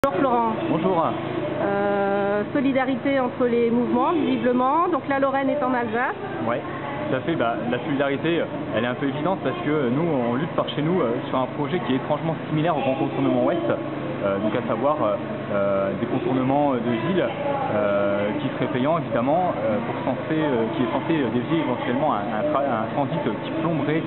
Bonjour Florent. Bonjour. Solidarité entre les mouvements, visiblement. Donc la Lorraine est en Alsace. Oui, tout à fait. La solidarité, elle est un peu évidente parce que nous, on lutte par chez nous sur un projet qui est étrangement similaire au Grand Contournement Ouest, donc à savoir des contournements de ville qui seraient payants évidemment, qui est censé dévier éventuellement un transit qui plomberait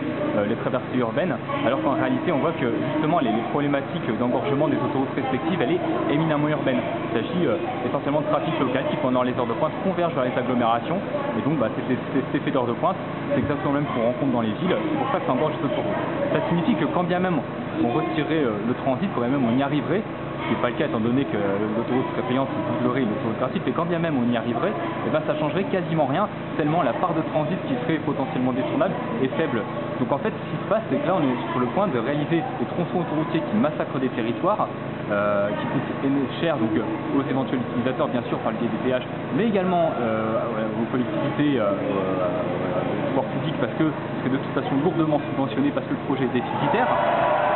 les traversées urbaines, alors qu'en réalité on voit que justement les problématiques d'engorgement des autoroutes respectives, elle est éminemment urbaine. Il s'agit essentiellement de trafic local qui pendant les heures de pointe converge vers les agglomérations, et donc cet effet d'heure de pointe, c'est exactement le même qu'on rencontre dans les villes, c'est pour ça que ça engorge les autoroutes. Ça signifie que quand bien même on retirait le transit, quand même on y arriverait, ce qui n'est pas le cas étant donné que l'autoroute serait payante, doublerait l'autoroute gratuite, mais quand bien même on y arriverait, et ben ça changerait quasiment rien, tellement la part de transit qui serait potentiellement détournable est faible. Donc en fait, ce qui se passe, c'est que là on est sur le point de réaliser des tronçons autoroutiers qui massacrent des territoires, qui coûtent cher donc, aux éventuels utilisateurs, bien sûr par le biais des péages, mais également aux collectivités, aux pouvoirs publics, parce que c'est de toute façon lourdement subventionné parce que le projet est déficitaire,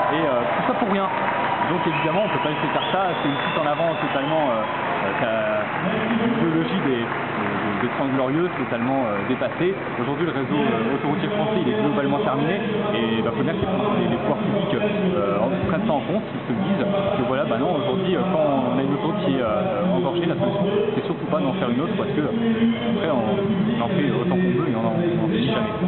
et tout ça pour rien. Donc évidemment, on ne peut pas laisser faire ça, c'est une fuite en avant totalement l'idéologie des 30 Glorieuses totalement dépassée. Aujourd'hui, le réseau autoroutier français il est globalement terminé, et il faut bien que les pouvoirs publics prennent ça en compte, ils se disent que voilà, non, aujourd'hui, quand on a une autoroute qui est engorgée, la solution, c'est surtout pas d'en faire une autre, parce que après, on en fait autant qu'on veut et on n'en finit jamais.